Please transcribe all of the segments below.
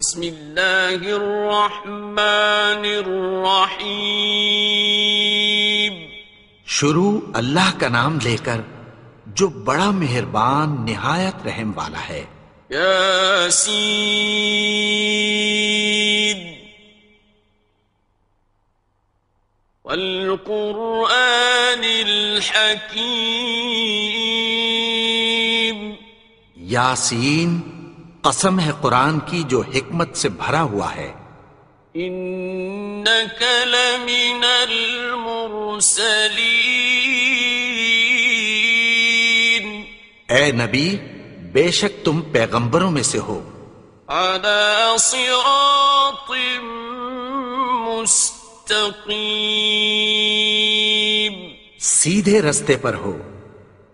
بسم اللہ الرحمن الرحیم. شروع اللہ کا نام لے کر جو بڑا مہربان نہایت رحم والا ہے. یاسین والقرآن الحکیم. یاسین، قسم ہے قرآن کی جو حکمت سے بھرا ہوا ہے. انک لمن المرسلین. اے نبی، بے شک تم پیغمبروں میں سے ہو. علی صراط مستقیم. سیدھے رستے پر ہو.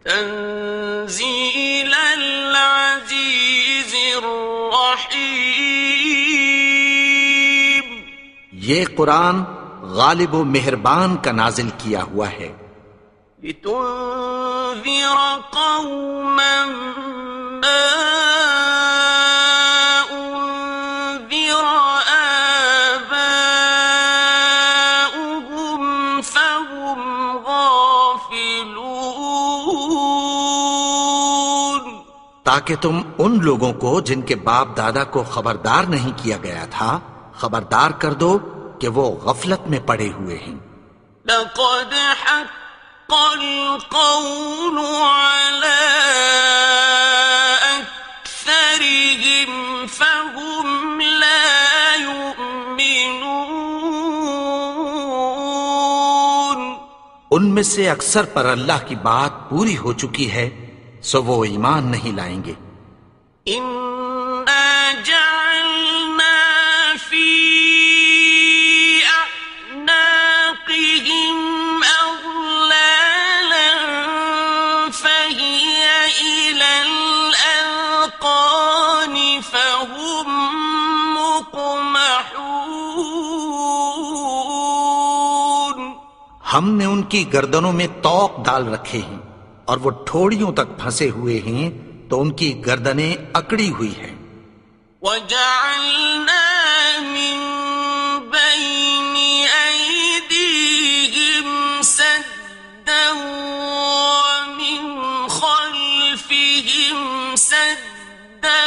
تنزیل العزیز الرحیم. یہ قرآن غالب و مہربان کا نازل کیا ہوا ہے. لتنذر قوما ما انذر آباؤهم فهم غافلون. تاکہ تم ان لوگوں کو جن کے باپ دادا کو خبردار نہیں کیا گیا تھا خبردار کر دو کہ وہ غفلت میں پڑے ہوئے ہیں. لقد حق القول على أكثرهم فهم لا يؤمنون. ان میں سے اکثر پر اللہ کی بات پوری ہو چکی ہے سو وہ ایمان نہیں لائیں گے. إنا جعلنا في أعناقهم أغلالا فهي إلى الأذقان فهم مقمحون. ہم نے ان کی گردنوں میں طوق ڈال رکھے ہیں اور وہ ٹھوڑیوں تک پھنسے ہوئے ہیں تو ان کی گردنیں اکڑی ہوئی ہیں. وَجَعَلْنَا مِن بَيْنِ أَيْدِيهِمْ سَدًّا وَمِنْ خَلْفِهِمْ سَدًّا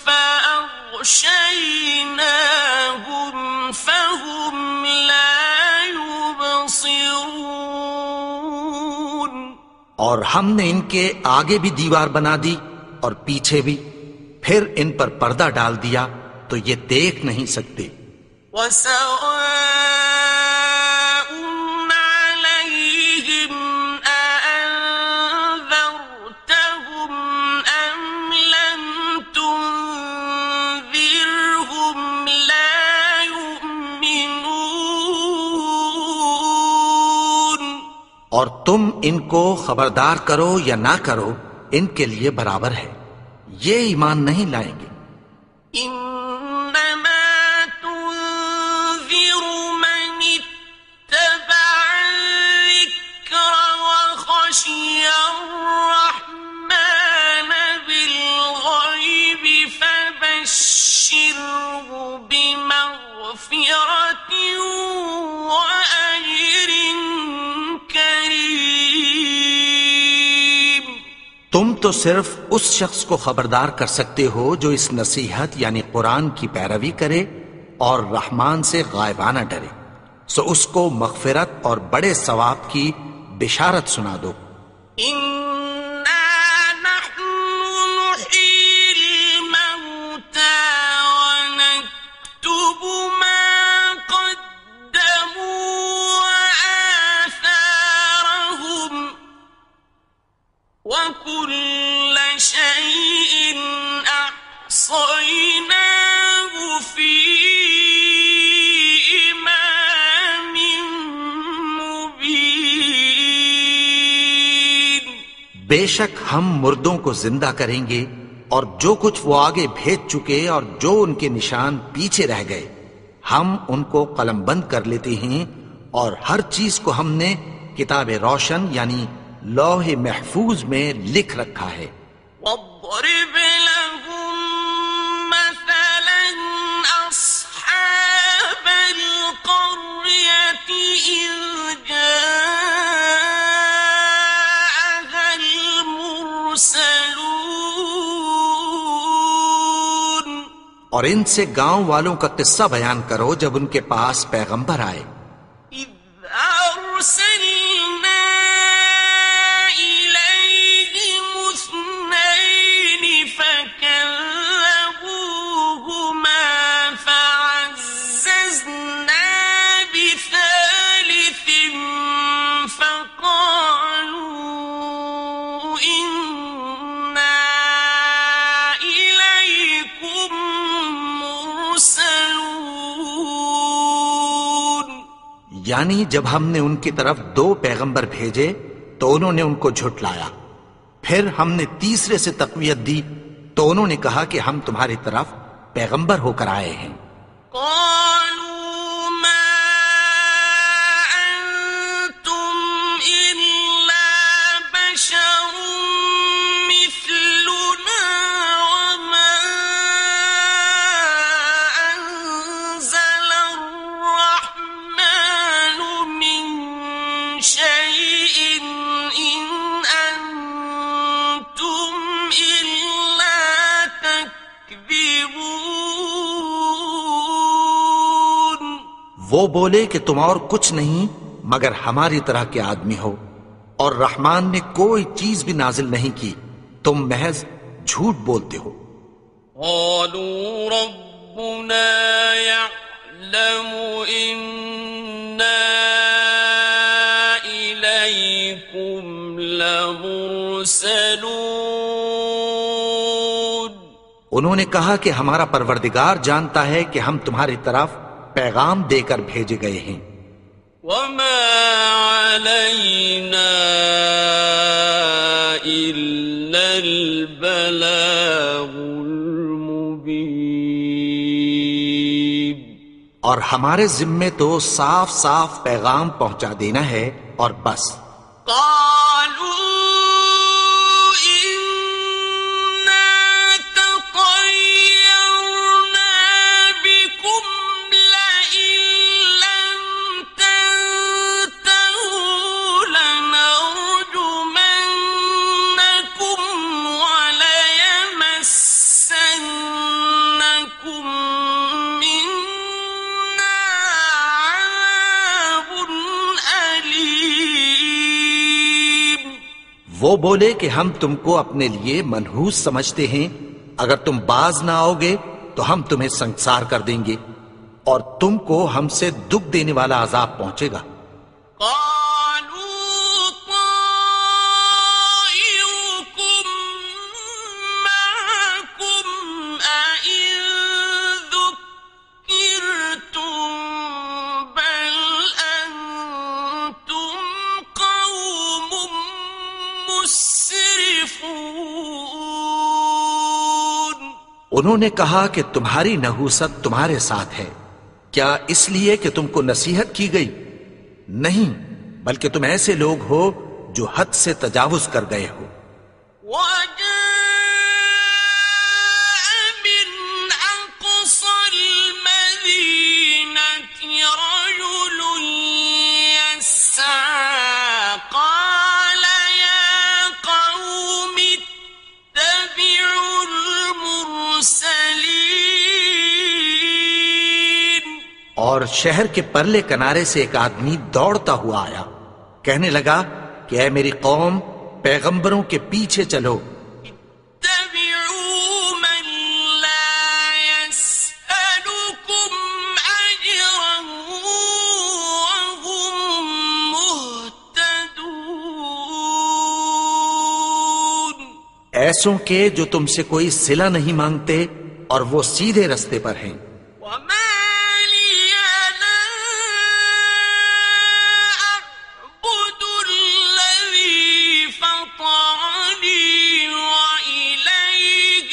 فَأَغْشَيْنَاهُمْ فَهُمْ لَا يُبْصِرُونَ. اور ہم نے ان کے آگے بھی دیوار بنا دی اور پیچھے بھی، پھر ان پر پردہ ڈال دیا تو یہ دیکھ نہیں سکتے. وَسَوَاءٌ عَلَيْهِمْ أَأَنذَرْتَهُمْ أَمْ لَمْ تُنذِرْهُمْ لَا يُؤْمِنُونَ. اور تم ان کو خبردار کرو یا نہ کرو ان کے لیے برابر ہے، یہ ایمان نہیں لائیں گے. إنما تنذر من اتبع الذكر وخشي الرحمن بالغيب فبشره بمغفرة وأجر كريم. تم تو صرف اس شخص کو خبردار کر سکتے ہو جو اس نصیحت یعنی قرآن کی پیروی کرے اور رحمان سے غائبانہ ڈرے، سو اس کو مغفرت اور بڑے ثواب کی بشارت سنا دو. إنا نحن نحيي الموتى ونكتب ما قدموا وآثارهم وكل شيء أحصيناه في إمام مبين. بے شک ہم مردوں کو زندہ کریں گے اور جو کچھ وہ آگے بھیج چکے اور جو ان کے نشان پیچھے رہ گئے ہم ان کو قلم بند کر لیتے ہیں، اور ہر چیز کو ہم نے کتاب روشن یعنی لوح محفوظ میں لکھ رکھا ہے. واضرب لهم مثلا اور ان سے گاؤں والوں کا قصہ بیان کرو جب ان کے پاس پیغمبر آئے. إذ أرسلنا إليهم اثنين فكذبوهما فعززنا بثالث فقالوا إنا إليكم مرسلون. یعنی جب ہم نے ان کی طرف 2 پیغمبر بھیجے تو انہوں نے ان کو جھٹلایا. پھر ہم نے تیسرے سے تقویت دی تو انہوں نے کہا کہ ہم تمہاری طرف پیغمبر ہو کر آئے ہیں. قالوا ما أنتم إلا بشر مثلنا وما أنزل الرحمن من شيء إن أنتم إلا تكذبون. وہ بولے کہ تم اور کچھ نہیں مگر ہماری طرح کے آدمی ہو اور رحمان نے کوئی چیز بھی نازل نہیں کی، تم محض جھوٹ بولتے ہو. قالوا ربنا يعلم إنا إليكم لمرسلون. انہوں نے کہا کہ ہمارا پروردگار جانتا ہے کہ ہم تمہاری طرف پیغام دے کر بھیجے گئے ہیں. وما علينا إلا البلاغ المبين. اور ہمارے ذمے تو صاف صاف پیغام پہنچا دینا ہے اور بس. قالوا إنا تطيرنا بكم لئن لم تنتهوا لنرجمنكم وليمسنكم منا عذاب أليم. وہ بولے کہ ہم تم کو اپنے لیے منحوس سمجھتے ہیں، اگر تم باز نہ آؤ گے تو ہم تمہیں سنسار کر دیں گے اور تم کو ہم سے دکھ دینے والا عذاب پہنچے گا. قالوا طائركم معكم أئن ذكرتم بل أنتم قوم مسرفون. انہوں نے کہا کہ تمہاری نحوست تمہارے ساتھ ہے، کیا اس لیے کہ تم کو نصیحت کی گئی؟ نہیں، بلکہ تم ایسے لوگ ہو جو حد سے تجاوز کر گئے ہو. وجاء من أقصى المدينة رجل يسعى قال يا قوم اتبعوا المرسلين. اور شہر کے پرلے کنارے سے ایک آدمی دوڑتا ہوا آیا، کہنے لگا کہ اے میری قوم، پیغمبروں کے پیچھے چلو. اتبعوا من لا يسألكم أجرا وهم مهتدون. ایسوں کے جو تم سے کوئی صلہ نہیں مانگتے اور وہ سیدھے رستے پر ہیں. وما لي لا أعبد الذي فطرني وإليه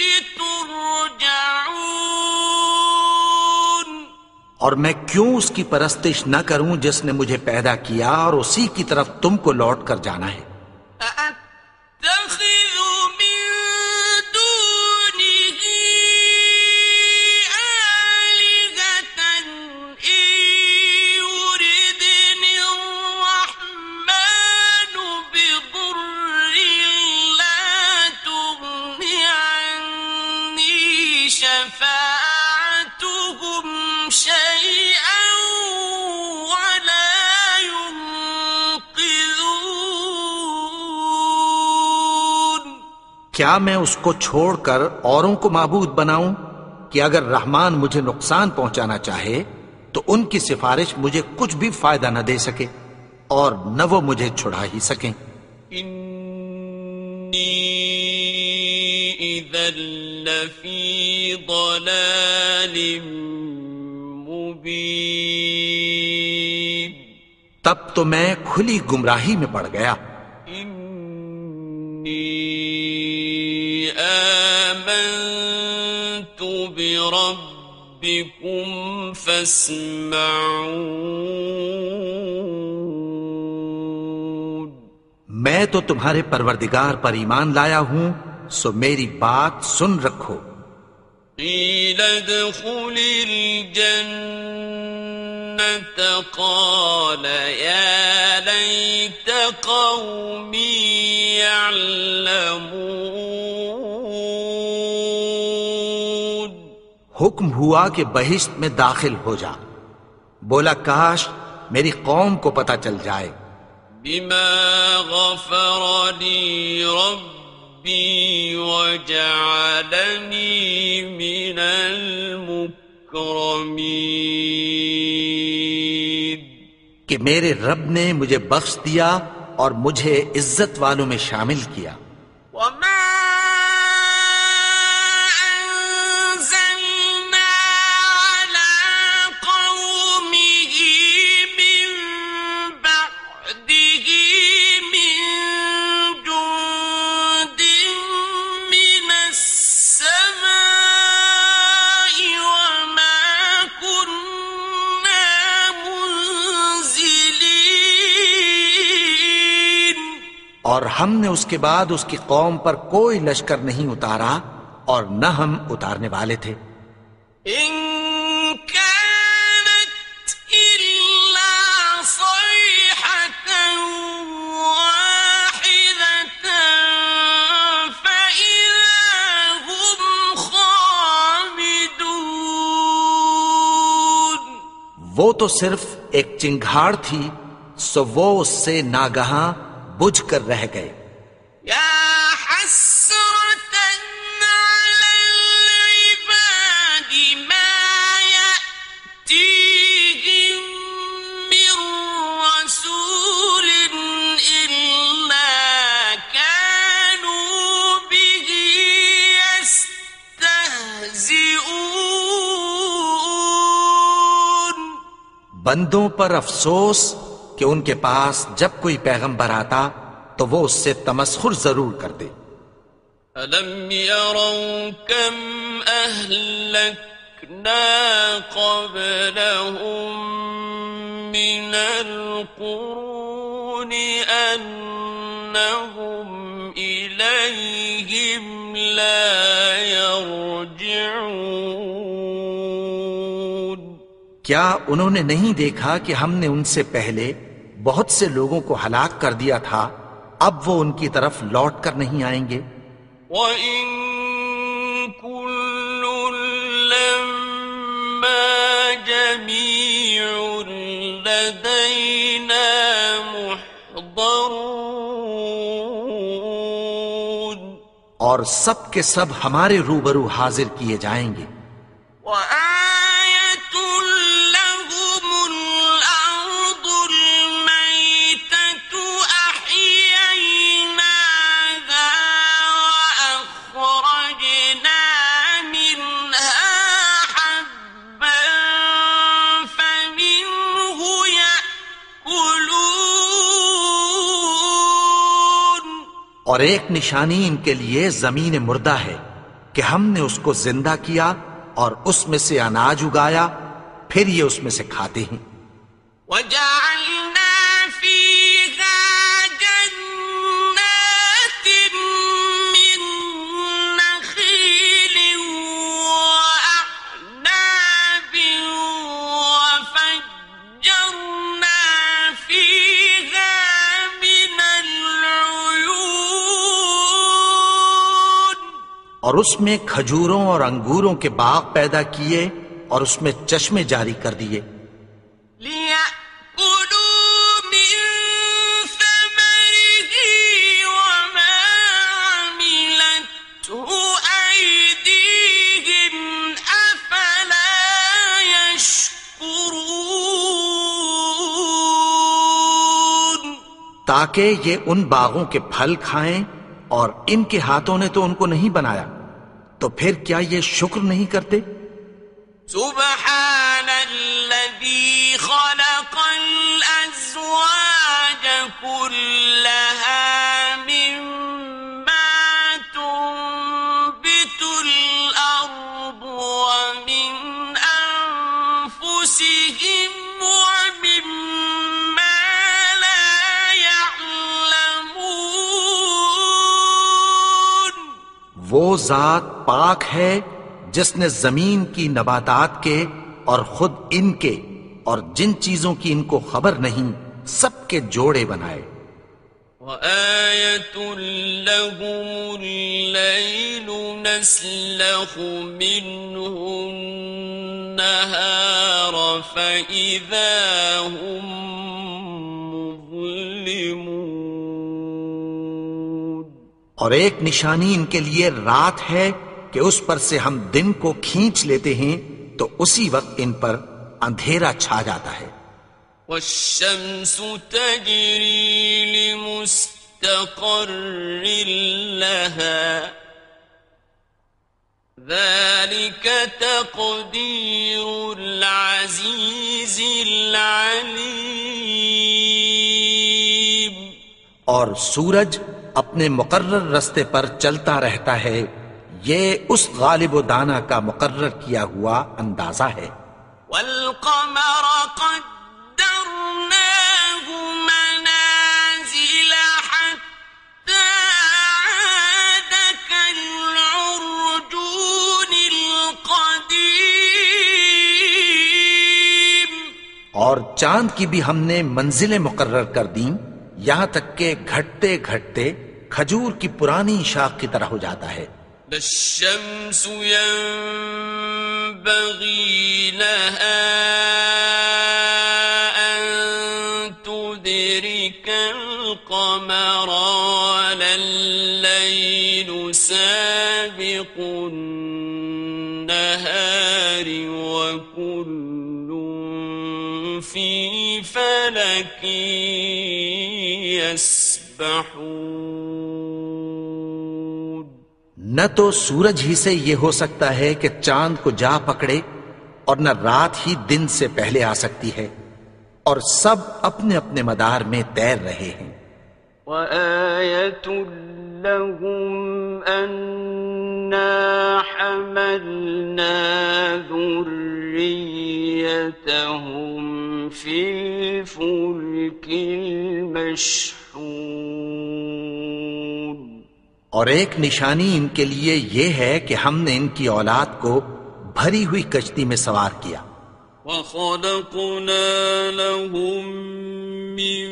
ترجعون. اور میں کیوں اس کی پرستش نہ کروں جس نے مجھے پیدا کیا اور اسی کی طرف تم کو لوٹ کر جانا ہے. أأتخذ من دونه آلهة إن يردني الرحمن بضر لا تغن عني شفاعتهم کیا میں اس کو چھوڑ کر اوروں کو معبود بناؤں کہ اگر رحمان مجھے نقصان پہنچانا چاہے تو ان کی سفارش مجھے کچھ بھی فائدہ نہ دے سکے اور نہ وہ مجھے چھڑا ہی سکیں۔ انی اذا لفی ضلال مبین، تب تو میں کھلی گمراہی میں پڑ گیا۔ انی آمنت بربکم فاسمعون، میں تو تمہارے پروردگار پر ایمان لایا ہوں، سو میری بات سن رکھو۔ قیل ادخل الجنة قال یا لیت قومی یعلمون، حکم ہوا کہ بہشت میں داخل ہو جا، بولا کاش میری قوم کو پتہ چل جائے۔ بما غفر لی ربی وجعلنی من المکرمین، کہ میرے رب نے مجھے بخش دیا اور مجھے عزت والوں میں شامل کیا۔ وما أنزلنا على قومه من بعده من جند من السماء وما كنا منزلين، اور ہم نے اس کے بعد اس کی قوم پر کوئی لشکر نہیں اتارا اور نہ ہم اتارنے والے تھے۔ إن كانت إلا صيحة واحدة فإذا هم خامدون، وہ تو صرف ایک چنگھاڑ تھی، سو وہ اس سے ناگہاں بجھ کر رہ گئے۔ يا حسرة على العباد ما يأتيهم من رسول إلا كانوا به يستهزئون، بندوں پر افسوس کہ ان کے پاس جب کوئی پیغمبر آتا تو وہ اس سے تمسخر ضرور کر دے۔ أَلَمْ يَرَوْا كَمْ أَهْلَكْنَا قَبْلَهُمْ مِنَ الْقُرُونِ أَنَّهُمْ إِلَيْهِمْ لَا يَرْجِعُونَ، کیا انہوں نے نہیں دیکھا کہ ہم نے ان سے پہلے بہت سے لوگوں کو ہلاک کر دیا تھا، اب وہ ان کی طرف لوٹ کر نہیں آئیں گے۔ وَإِن كُلٌّ لَّمَّا جَمِيعٌ لَّدَيْنَا مُحْضَرُونَ، اور سب کے سب ہمارے روبرو حاضر کیے جائیں گے۔ وَآيَةٌ لَّهُمُ الْأَرْضُ الْمَيْتَةُ أَحْيَيْنَاهَا وَأَخْرَجْنَا مِنْهَا حَبًّا فَمِنْهُ يَأْكُلُونَ، اور ایک نشانی ان کے لیے زمین مردہ ہے کہ ہم نے اس کو زندہ کیا اور اس میں سے اناج اگایا، پھر یہ اس میں سے کھاتے ہیں۔ وَجَعَلْنَا فِيهَا جَنَّاتٍ مِّن نَّخِيلٍ وَأَعْنَابٍ وَفَجَّرْنَا فِيهَا مِنَ الْعُيُونِ، اور اس میں کھجوروں اور انگوروں کے باغ پیدا کیے اور اس میں چشمے جاری کر دیے۔ لِيَأْكُلُوا مِن ثَمَرِهِ وَمَا عَمِلَتْهُ تاکہ یہ ان باغوں کے پھل کھائیں، اور ان کے ہاتھوں نے تو ان کو نہیں بنایا، تو پھر کیا یہ شکر نہیں کرتے؟ سبحان الذي خلق الأزواج كلها مما تنبت الأرض ومن أنفسهم ومما لا يعلمون. وہ ذات پاک ہے جس نے زمین کی نباتات کے اور خود ان کے اور جن چیزوں کی ان کو خبر نہیں سب کے جوڑے بنائے. وآية لهم الليل نسلخ منه النهار فإذا هم مظلمون. اور ایک نشانی ان کے لیے رات ہے کہ اس پر سے ہم دن کو کھینچ لیتے ہیں تو اسی وقت ان پر اندھیرا چھا جاتا ہے. والشمس تجري لمستقر لها ذلك تقدير العزيز العليم. اور سورج اپنے مقرر رستے پر چلتا رہتا ہے، یہ اس غالب و دانا کا مقرر کیا ہوا اندازہ ہے. والقمر قدرناه منازل حتى عاد كالعرجون القديم. اور چاند کی بھی ہم نے منزلیں مقرر کر دیں، یہاں تک کہ گھٹتے گھٹتے کھجور کی پرانی شاخ کی طرح ہو جاتا ہے. لا الشمس ينبغي لها أن تدرك القمر ولا الليل سابق النهار وكل في فلك يسبحون. نہ تو سورج ہی سے یہ ہو سکتا ہے کہ چاند کو جا پکڑے، اور نہ رات ہی دن سے پہلے آ سکتی ہے، اور سب اپنے اپنے مدار میں تیر رہے ہیں. وآية لهم أنا حملنا ذريتهم في الفلك المشحون. اور ایک نشانی ان کے لیے یہ ہے کہ ہم نے ان کی اولاد کو بھری ہوئی کشتی میں سوار کیا. وَخَلَقْنَا لَهُم مِّن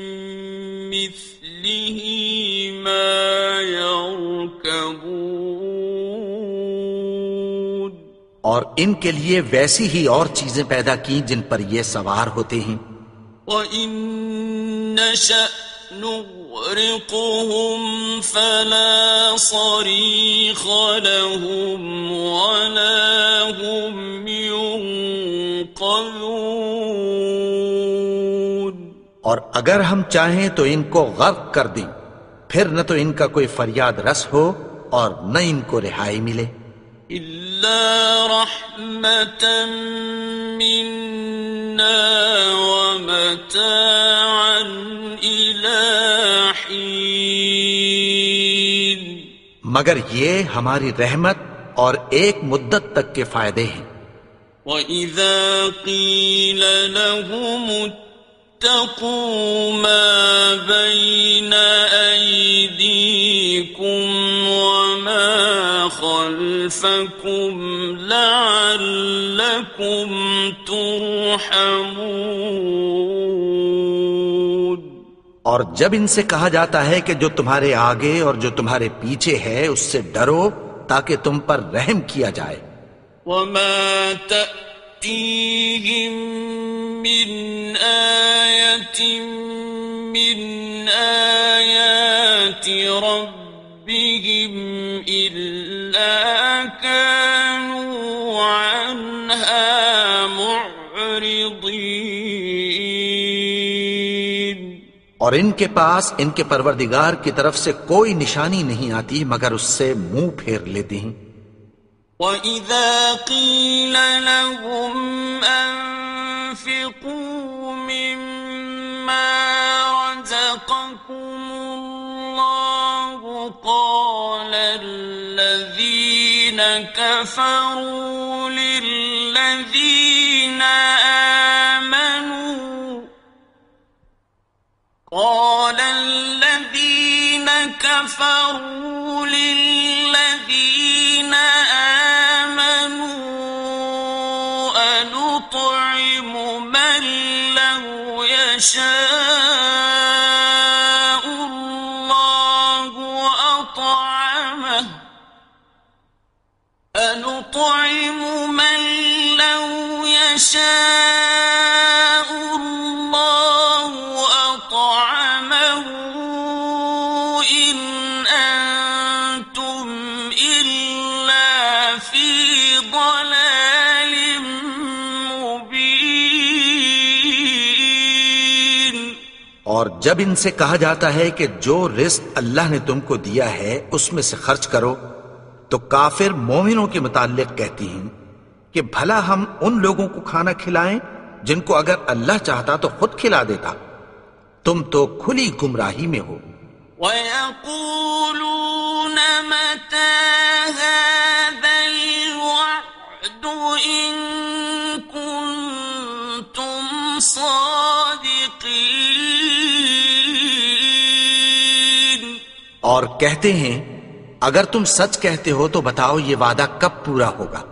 مِّثْلِهِ مَا يَرْكَبُونَ. اور ان کے لیے ویسی ہی اور چیزیں پیدا کی جن پر یہ سوار ہوتے ہیں. وَإِن نَّشَأْ نُغْرِقْهُمْ فَلَا صَرِيخَ لَهُمْ وَلَا هُمْ يُنقَذُونَ. اور اگر ہم چاہیں تو ان کو غرق کر دیں، پھر نہ تو ان کا کوئی فریاد رس ہو اور نہ ان کو رہائی ملے. إِلَّا رَحْمَةً مِّنَّا وَمَتَاعًا إِلَىٰ حِينٍ. مگر یہ ہماری رحمت اور ایک مدت تک کے فائدے ہیں. وَإِذَا قِيلَ لَهُمُ اتَّقُوا مَا بَيْنَ أَيْدِيكُمْ وَمَا خَلْفَكُمْ لَعَلَّكُمْ تُرْحَمُونَ. اور جب ان سے کہا جاتا ہے کہ جو تمہارے آگے اور جو تمہارے پیچھے ہے اس سے ڈرو تاکہ تم پر رحم کیا جائے. وَمَا تَأْتِيهِم مِّنْ آيَةٍ مِّنْ آيَاتِ رَبِّهِمْ إِلَّا كَانُوا عَنْهَا مُعْرِضِينَ. اور ان کے پاس ان کے پروردگار کی طرف سے کوئی نشانی نہیں آتی مگر اس سے منہ پھیر لیتے ہیں۔ وَإِذَا قِيلَ لَهُمْ أَنفِقُوا مِمَّا رَزَقَكُمُ اللَّهُ قَالَ الَّذِينَ كَفَرُوا لِلَّذِينَ آمَنُوا أَنُطْعِمُ مَن لَّوْ يَشَاءُ اللَّهُ أَطْعَمَهُ إِنْ أَنْتُمْ إِلَّا فِي ضَلَالٍ مُبِينٍ۔ اور جب ان سے کہا جاتا ہے کہ جو رزق اللہ نے تم کو دیا ہے اس میں سے خرچ کرو، تو کافر مومنوں کے متعلق کہتی ہیں کہ بھلا ہم ان لوگوں کو کھانا کھلائیں جن کو اگر اللہ چاہتا تو خود کھلا دیتا، تم تو کھلی گمراہی میں ہو۔ وَيَقُولُونَ مَتَى هَذَا الْوَعْدُ إِن كُنتُمْ صَادِقِينَ۔ اور کہتے ہیں اگر تم سچ کہتے ہو تو بتاؤ یہ وعدہ کب پورا ہوگا؟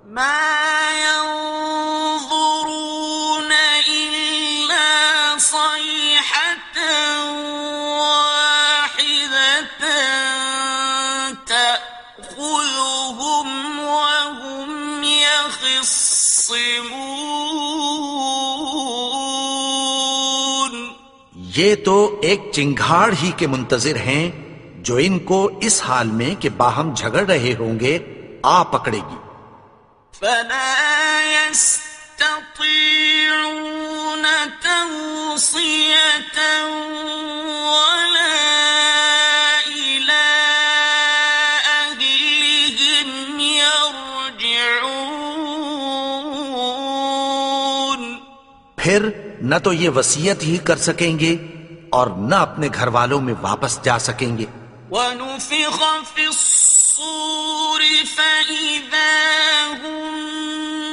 مَا يَنظُرُونَ إِلَّا صَيْحَةً وَاحِدَةً تَأْخُذُهُمْ وَهُمْ يَخِصِّمُونَ۔ یہ تو ایک چنگھاڑ ہی کے منتظر ہیں جو ان کو اس حال میں کہ باہم جھگڑ رہے ہوں گے آ پکڑے گی۔ فَلَا يَسْتَطِيعُونَ تَوْصِيَةً وَلَا إِلَىٰ أَهْلِهِمْ يَرْجِعُونَ۔ پھر نہ تو یہ وصیت ہی کر سکیں گے اور نہ اپنے گھر والوں میں واپس جا سکیں گے۔ وَنُفِخَ فِي الصُّورِ فَإِذَا هُم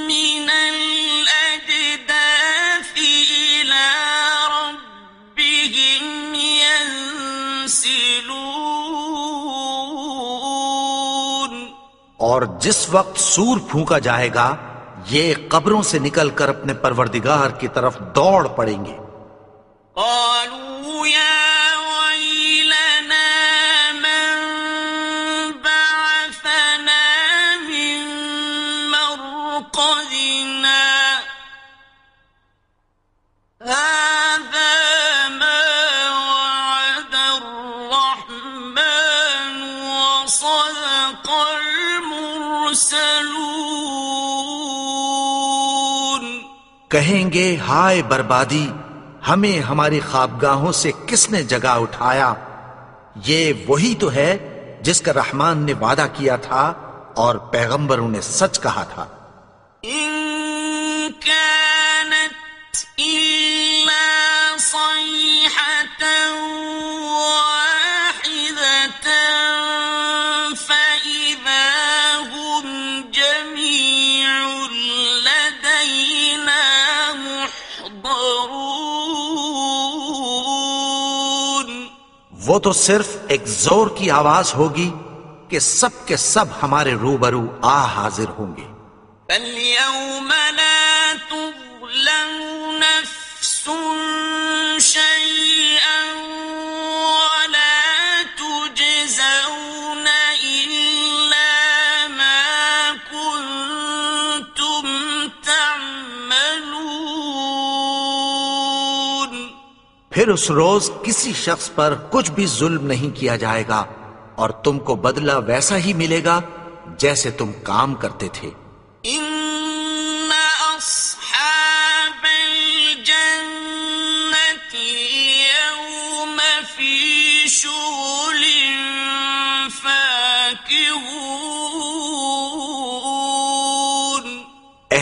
مِّنَ الْأَجْدَاثِ إِلَىٰ رَبِّهِمْ يَنسِلُونَ۔ اور جس وقت سور پھونکا جائے گا یہ قبروں سے نکل کر اپنے پروردگار کی طرف دوڑ پڑیں گے۔ قالوا يا ويلنا من بعثنا من مرقدنا هذا ما وعد الرحمن وصدق المرسلون۔ کہیں گے ہائے بربادی، ہمیں ہماری خوابگاہوں سے کس نے جگا اٹھایا؟ یہ وہی تو ہے جس کا رحمان نے وعدہ کیا تھا اور پیغمبروں نے سچ کہا تھا۔ إن كانت إلا صيحة واحدة فإذا هم جميع لدينا محضرون۔ وہ تو صرف ایک زور کی آواز ہوگی کہ سب کے سب ہمارے روبرو آ حاضر ہوں گے۔ فَالْيَوْمَ لَا تُظْلَمُ نَفْسٌ شَيْئًا وَلَا تُجْزَوْنَ إِلَّا مَا كُنتُمْ تَعْمَلُونَ۔ پھر اس روز کسی شخص پر کچھ بھی ظلم نہیں کیا جائے گا اور تم کو بدلہ ویسا ہی ملے گا جیسے تم کام کرتے تھے۔ إِنَّ أَصْحَابَ الْجَنَّةِ الْيَوْمَ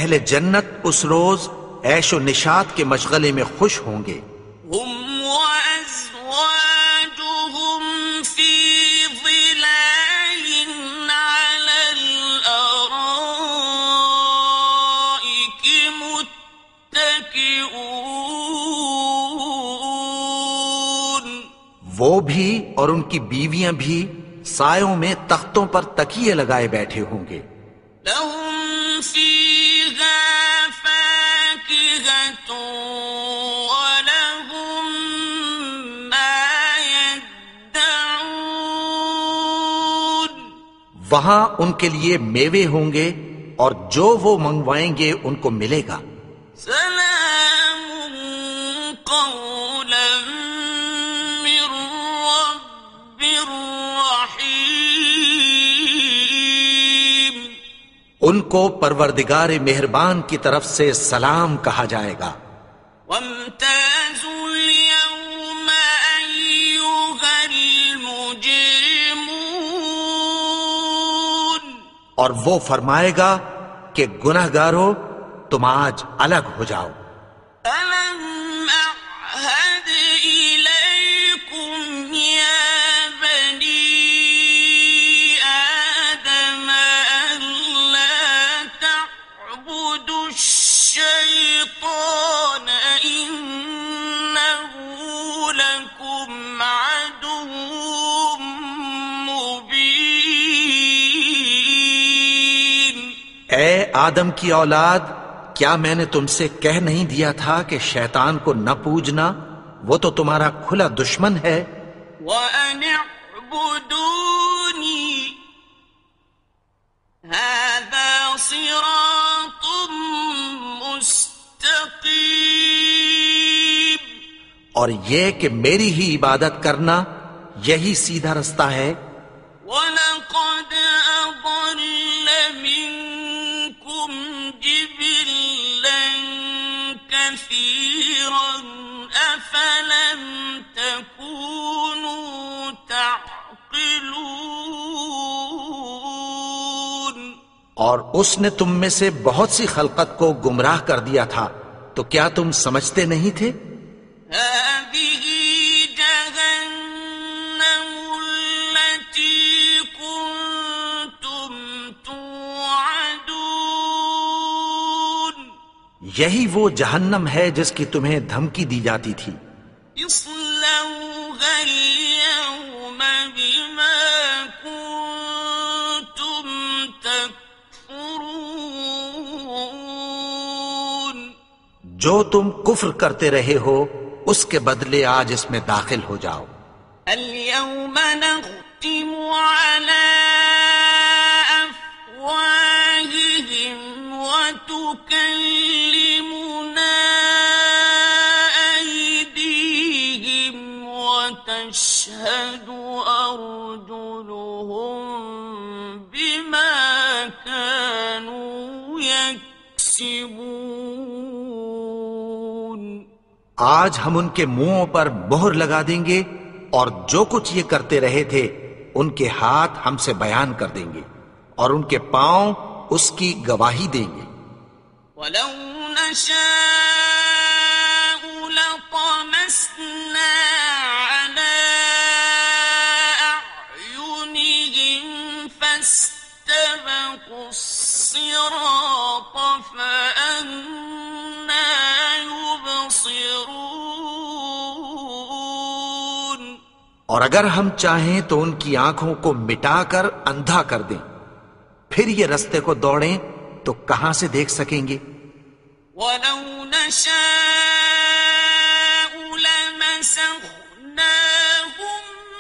اہل جنت اس روز عیش و نشاط کے مشغلے میں خوش ہوں گے. هم وأزواجهم في ظلال على الأرائك متكئون. وہ بھی اور ان کی بیویاں بھی سایوں میں تختوں پر تکیے لگائے بیٹھے ہوں گے. لهم فيها فاكهة ولهم ما يدعون. وہاں ان کے لیے میوے ہوں گے اور جو وہ منگوائیں گے ان کو ملے گا. سلام قولا من رب رحيم. ان کو پروردگار مہربان کی طرف سے سلام کہا جائے گا. وامتازوا اليوم أيها المجرمون. اور وہ فرمائے گا کہ گنہگارو تم آج الگ ہو جاؤ. ألم أعهد إليكم يا بني آدم ألا تعبدوا الشيطان إنه لكم عدو مبين. اے آدم کی اولاد، کیا میں نے تم سے کہہ نہیں دیا تھا کہ شیطان کو نہ پوجنا؟ وہ تو تمہارا کھلا دشمن ہے. وَأَنِ اعْبُدُونِي هَذَا صِرَاطٌ مُسْتَقِيمٌ. اور یہ کہ میری ہی عبادت کرنا یہی سیدھا رستہ ہے. وَلَقَدْ أَضَلَّ مِنكُمْ جِبِلًّا كَثِيرًا أَفَلَمْ تَكُونُوا تَعْقِلُونَ. اور اس نے تم میں سے بہت سی خلقت کو گمراہ کر دیا تھا، تو کیا تم سمجھتے نہیں تھے؟ هذه جهنم التي كنتم توعدون. یہی وہ جہنم ہے جس کی تمہیں دھمکی دی جاتی تھی. اصلوها اليوم بما كنتم تكفرون. جو تم کفر کرتے رہے ہو اس کے بدلے آج اس میں داخل ہو جاؤ. اليوم نختم على أفواههم وتكلمنا أيديهم وتشهد أرجلهم بما كانوا يكسبون. آج ہم ان کے منہوں پر مہر لگا دیں گے اور جو کچھ یہ کرتے رہے تھے ان کے ہاتھ ہم سے بیان کر دیں گے اور ان کے پاؤں اس کی گواہی دیں گے. ولو نشاء لطمسنا على أعينهم فاستبقوا الصراط فأنى يبصرون. اور اگر ہم چاہیں تو ان کی آنکھوں کو مٹا کر اندھا کر دیں، پھر یہ رستے کو دوڑیں تو کہاں سے دیکھ سکیں گے؟ ولو نشاء لمسخناهم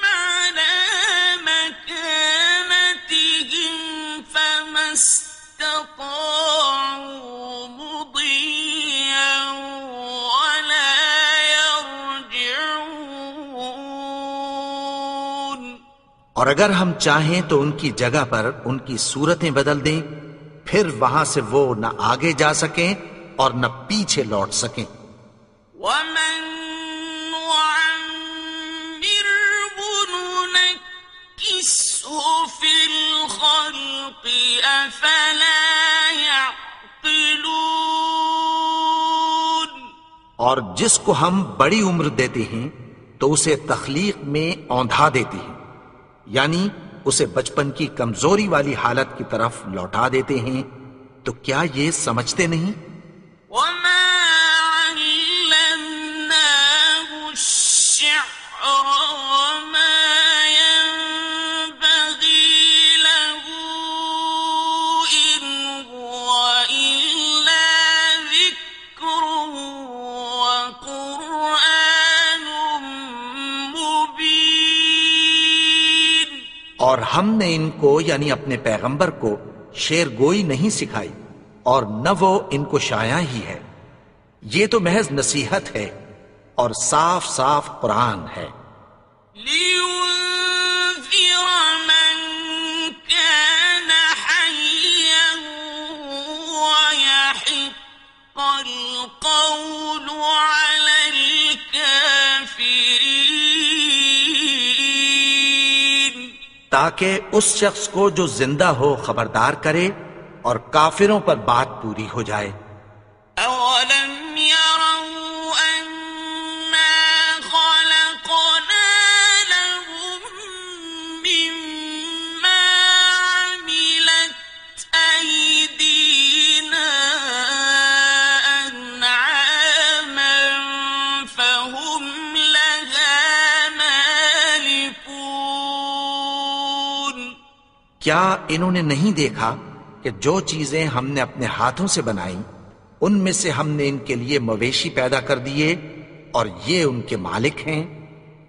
على مكانتهم فما استطاعوا مضيا ولا يرجعون. اور اگر ہم چاہیں تو ان کی جگہ پر ان کی صورتیں بدل دیں، پھر وہاں سے وہ نہ آگے جا سکیں اور نہ پیچھے لوٹ سکیں. ومن نعمره ننكسه في الخلق أفلا يعقلون. اور جس کو ہم بڑی عمر دیتے ہیں تو اسے تخلیق میں اوندھا دیتے ہیں، یعنی اسے بچپن کی کمزوری والی حالت کی طرف لوٹا دیتے ہیں، تو کیا یہ سمجھتے نہیں؟ وما علمناه الشعر وما ينبغي له إن هو إلا ذكر وقرآن مبين. اور ہم نے ان کو یعنی اپنے پیغمبر کو شعر گوئی نہیں سکھائی، اور نہ وہ ان کو شایع ہی ہے، یہ تو محض نصیحت ہے اور صاف صاف قرآن ہے۔ لينذر من كان حيا ويحق القول على الكافرين. تاکہ اس شخص کو جو زندہ ہو خبردار کرے اور کافروں پر بات پوری ہو جائے۔ أولم يروا أنا خلقنا لهم مما عملت أيدينا أنعاما فهم لها مالكون. کیا انہوں نے نہیں دیکھا کہ جو چیزیں ہم نے اپنے ہاتھوں سے بنائیں ان میں سے ہم نے ان کے لیے مویشی پیدا کر دیے اور یہ ان کے مالک ہیں۔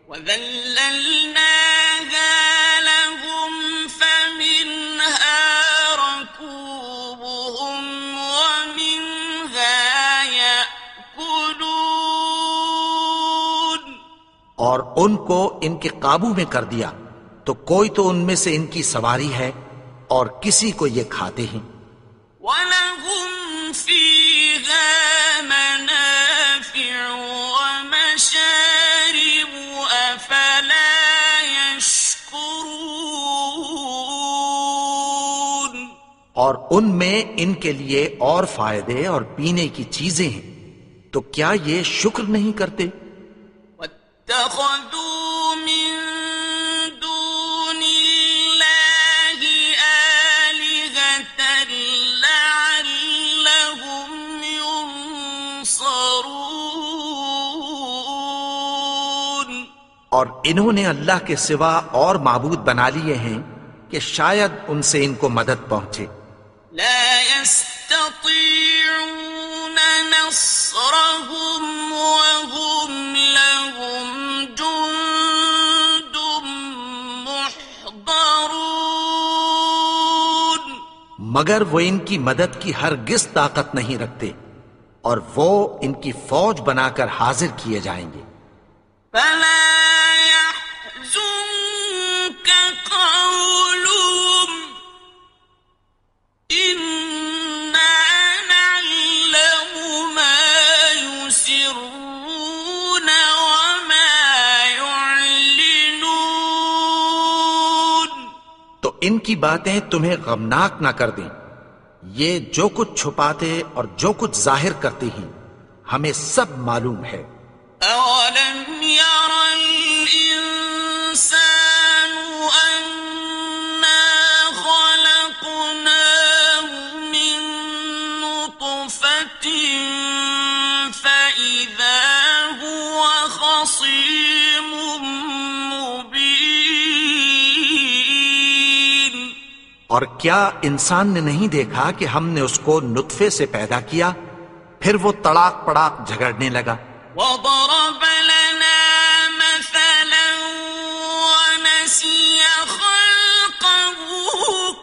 وَذَلَّلْنَاهَا لَهُمْ فَمِنْهَا رَكُوبُهُمْ وَمِنْهَا يَأْكُلُونَ. اور ان کو ان کے قابو میں کر دیا تو کوئی تو ان میں سے ان کی سواری ہے اور کسی کو یہ کھاتے ہیں۔ وَلَهُمْ فِيهَا مَنَافِعُ وَمَشَارِبُ أَفَلَا يَشْكُرُونَ. اور ان میں ان کے لیے اور فائدے اور پینے کی چیزیں ہیں، تو کیا یہ شکر نہیں کرتے؟ وَاتَّخَذُوا مِن دُونِ اللَّهِ آلِهَةً لَعَلَّهُمْ يُنصَرُونَ. اور انہوں نے اللہ کے سوا اور معبود بنا لیے ہیں کہ شاید ان سے ان کو مدد پہنچے۔ لا يستطيعون نصرهم وهم لهم جند محضرون. مگر وہ ان کی مدد کی ہرگز طاقت نہیں رکھتے اور وہ ان کی فوج بنا کر حاضر کیے جائیں گے۔ فلا يحزنك قولهم إنا نعلم ما يسرون وما يعلنون. تو ان کی باتیں تمہیں غمناک نہ کر دیں، یہ جو کچھ چھپاتے اور جو کچھ ظاہر کرتے ہیں ہمیں سب معلوم ہے۔ أولم ير الإنسان أنا خلقناه من نطفة فإذا هو خصيم مبين. اور کیا انسان نے نہیں دیکھا کہ ہم نے اس کو نطفے سے پیدا کیا، پھر وہ تڑاک پڑاک جھگڑنے لگا۔ وضرب لنا مثلا ونسي خلقه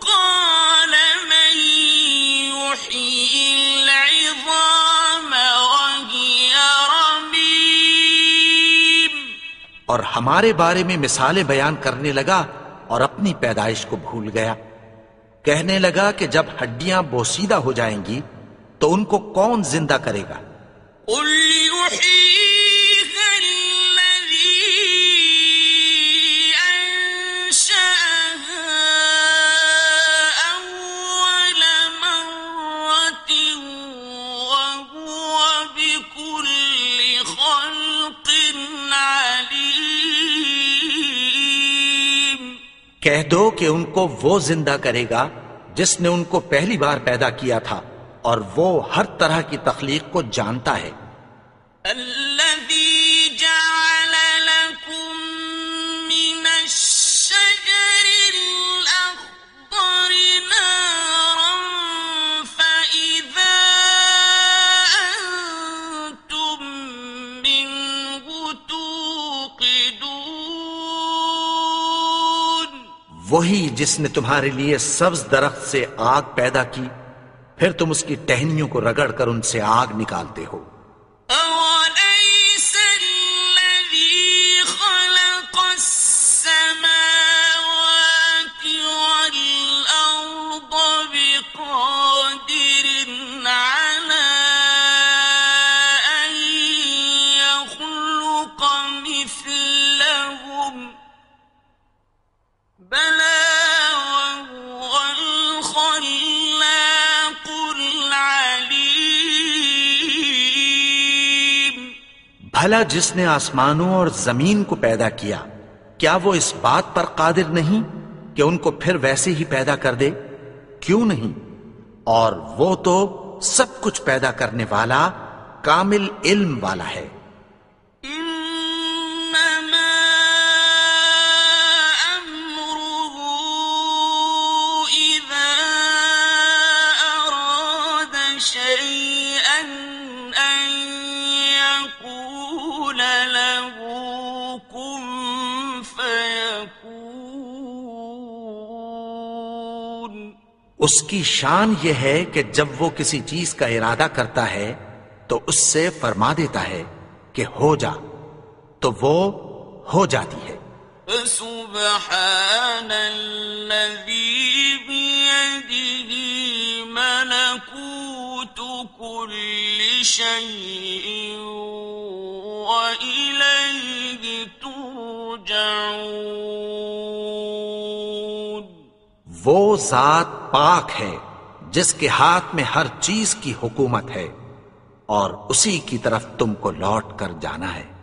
قال من يحيي العظام وهي رميم. اور ہمارے بارے میں مثالیں بیان کرنے لگا اور اپنی پیدائش کو بھول گیا۔ کہنے لگا کہ جب ہڈیاں بوسیدہ ہو جائیں گی تو ان کو کون زندہ کرے گا؟ قل يحييها الذي أنشأها أول مرة کہہ دو کہ ان کو وہ زندہ کرے گا جس نے ان کو پہلی بار پیدا کیا تھا، اور وہ ہر طرح کی تخلیق کو جانتا ہے۔ الذي جعل لكم من الشجر الأخضر نارا فإذا أنتم منه توقدون، وہی جس نے تمہارے لیے سبز درخت سے آگ پیدا کی، پھر تم اس کی ٹہنیوں کو رگڑ کر ان سے آگ نکالتے ہو۔ أوليس الذي خلق السماوات والأرض بقادر على أن يخلق مثلهم، بلى وهو الخلاق العليم۔ بھلا جس نے آسمانوں اور زمین کو پیدا کیا، کیا وہ اس بات پر قادر نہیں کہ ان کو پھر ویسے ہی پیدا کر دے؟ کیوں نہیں؟ اور وہ تو سب کچھ پیدا کرنے والا، کامل علم والا ہے۔ إنما أمره إذا أراد شيئا أن يقول له كن فيكون۔ اس کی شان یہ ہے کہ جب وہ کسی چیز کا ارادہ کرتا ہے تو اس سے فرما دیتا ہے کہ ہو جا، تو وہ ہو جاتی ہے۔ فسبحان الذي بيده ملكوت كل شيء وإليه ترجعون۔ وہ ذات پاک ہے جس کے ہاتھ میں ہر چیز کی حکومت ہے، اور اسی کی طرف تم کو لوٹ کر جانا ہے۔